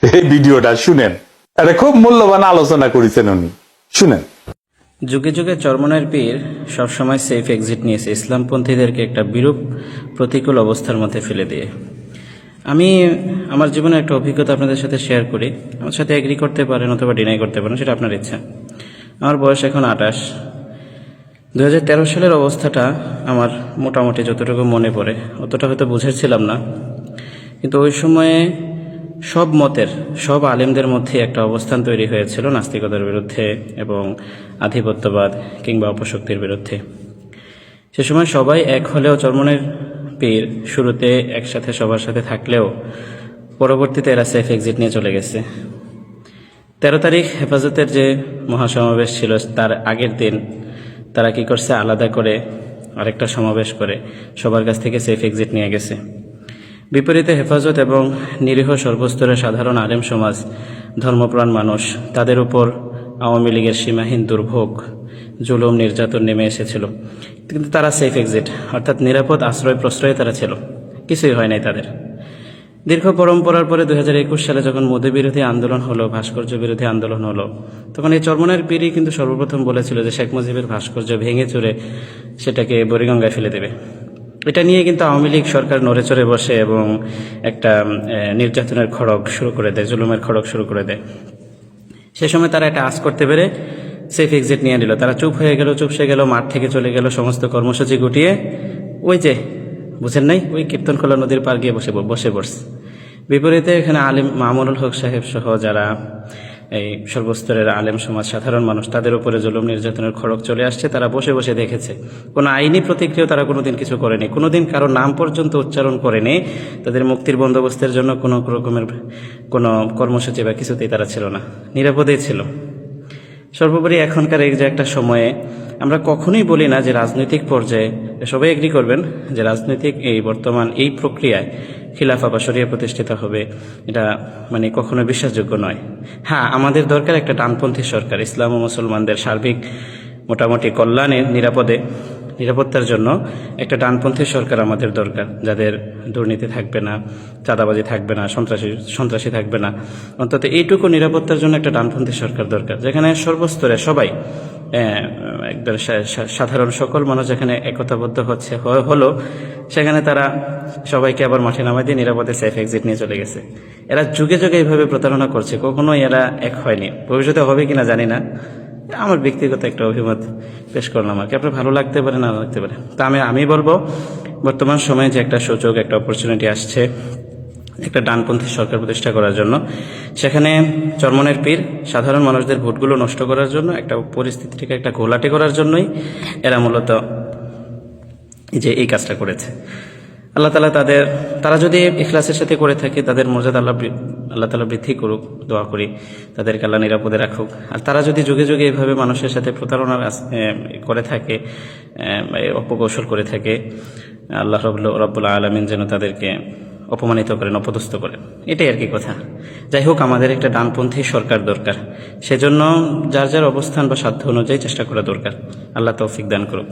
এই ভিডিওটা শুনেন, এটা খুব মূল্যবান আলোচনা করেছেন উনি, শুনেন। যুগে যুগে চরমনাইয়ের পীর সবসময় সেফ এক্সিট নিয়েছে ইসলামপন্থীদেরকে একটা বিরূপ প্রতিকূল অবস্থার মধ্যে ফেলে দিয়ে। আমি আমার জীবনের একটা অভিজ্ঞতা আপনাদের সাথে শেয়ার করি। আমার সাথে এগ্রি করতে পারেন অথবা ডিনাই করতে পারেন, সেটা আপনার ইচ্ছা। আমার বয়স এখন 28। 2013 সালের অবস্থাটা আমার মোটামুটি যতটুকু মনে পড়ে, অতটা হয়তো বুঝেছিলাম না, কিন্তু ওই সময়ে সব মতের, সব আলেমদের মধ্যে একটা অবস্থান তৈরি হয়েছিল নাস্তিকতার বিরুদ্ধে এবং আধিপত্যবাদ কিংবা অপশক্তির বিরুদ্ধে। সে সময় সবাই এক হলেও চরমনাইয়ের পীর শুরুতে একসাথে সবার সাথে থাকলেও পরবর্তীতে এরা সেফ এক্সিট নিয়ে চলে গেছে। 13 তারিখ হেফাজতের যে মহাসমাবেশ ছিল তার আগের দিন তারা কি করছে, আলাদা করে আরেকটা সমাবেশ করে সবার কাছ থেকে সেফ এক্সিট নিয়ে গেছে। বিপরীতে হেফাজত এবং নিরীহ সর্বস্তরের সাধারণ আলেম সমাজ, ধর্মপ্রাণ মানুষ, তাদের উপর আওয়ামী লীগের সীমাহীন দুর্ভোগ, জুলুম, নির্যাতন নেমে এসেছিল, কিন্তু তারা সেফ এক্সিট অর্থাৎ নিরাপদ আশ্রয় প্রশ্রয়ে তারা ছিল, কিছুই হয় নাই তাদের। দীর্ঘ পরম্পরার পরে 2021 সালে যখন মোদি বিরোধী আন্দোলন হলো, ভাস্কর্য বিরোধী আন্দোলন হলো, তখন এই চরমনাইয়ের পীরই কিন্তু সর্বপ্রথম বলেছিল যে শেখ মুজিবের ভাস্কর্য ভেঙে চুরে সেটাকে বুড়িগঙ্গায় ফেলে দেবে। এটা নিয়ে কিন্তু আওয়ামী লীগ সরকার নড়ে চড়ে বসে এবং একটা নির্যাতনের খড়গ শুরু করে দেয়, জুলুমের খড়গ শুরু করে দেয়। সে সময় তারা এটা আজ করতে পেরে সেফ এক্সিট নিয়ে নিল। তারা চুপ হয়ে গেল, চুপসে গেল, মাঠ থেকে চলে গেল, সমস্ত কর্মসূচি গুটিয়ে ওই যে বুঝেন নাই, ওই কীর্তনখোলা নদীর পার গিয়ে বসে পড়ছে। বিপরীতে এখানে আলিম মামুনুল হক সাহেব সহ যারা এই সর্বস্তরের আলেম সমাজ, সাধারণ মানুষ, তাদের উপরে জুলুম নির্যাতনের খড়গ চলে আসছে। তারা বসে বসে দেখেছে, কোনো আইনি প্রতিক্রিয়া তারা কোনোদিন কিছু করেনি, কোনোদিন কারো নাম পর্যন্ত উচ্চারণ করেনি। তাদের মুক্তির বন্দোবস্তের জন্য কোনো রকমের কোনো কর্মসূচি বা কিছুতেই তারা ছিল না, নিরাপদেই ছিল। সর্বোপরি এখনকার এই যে একটা সময়ে আমরা কখনোই বলি না যে রাজনৈতিক পর্যায়ে, সবাই এগ্রি করবেন যে রাজনৈতিক এই বর্তমান এই প্রক্রিয়ায় খিলাফা বা শরিয়া প্রতিষ্ঠিত হবে, এটা মানে কখনো বিশ্বাসযোগ্য নয়। হ্যাঁ, আমাদের দরকার একটা ডানপন্থী সরকার, ইসলাম ও মুসলমানদের সার্বিক মোটামুটি কল্যাণের নিরাপত্তার জন্য একটা ডানপন্থী সরকার আমাদের দরকার, যাদের দুর্নীতি থাকবে না, চাঁদাবাজি থাকবে না, সন্ত্রাসী থাকবে না। অন্তত এইটুকু নিরাপত্তার জন্য একটা ডানপন্থী সরকার দরকার, যেখানে সর্বস্তরে সবাই একদম সাধারণ সকল মানুষ যেখানে একতাবদ্ধ হলো, সেখানে তারা সবাইকে আবার মাঠে নামাই দিয়ে নিরাপদে সেফ এক্সিট নিয়ে চলে গেছে। এরা যুগে যুগে এইভাবে প্রতারণা করছে, কখনোই এরা এক হয়নি, ভবিষ্যতে হবে কিনা জানি না। আমার ব্যক্তিগত একটা অভিমত পেশ করলাম আর কি, আপনার ভালো লাগতে পারে, না লাগতে পারে। তা আমি বলবো বর্তমান সময়ে যে একটা সুযোগ, একটা অপরচুনিটি আসছে একটা ডানপন্থী সরকার প্রতিষ্ঠা করার জন্য, সেখানে চরমনাইয়ের পীর সাধারণ মানুষদের ভোটগুলো নষ্ট করার জন্য, একটা পরিস্থিতিকে একটা ঘোলাটে করার জন্যই এরা মূলত যে এই কাজটা করেছে। আল্লাহ তাআলা তারা যদি ইখলাসের সাথে করে থাকে, তাদের মর্যাদা আল্লাহ তাআলা বৃদ্ধি করুক, দোয়া করি তাদেরকে আল্লাহ নিরাপদে রাখুক। আর তারা যদি যুগে যুগে এইভাবে মানুষের সাথে প্রতারণা করে থাকে, অপকৌশল করে থাকে, আল্লাহ রব্বুল আলামিন যেন তাদেরকে অপমানিত করেন, অপদস্থ করেন, এটাই আর কি কথা। যাই হোক, আমাদের একটা ডানপন্থী সরকার দরকার, সেজন্য যার যার অবস্থান বা সাধ্য অনুযায়ী চেষ্টা করা দরকার। আল্লাহ তৌফিক দান করুক।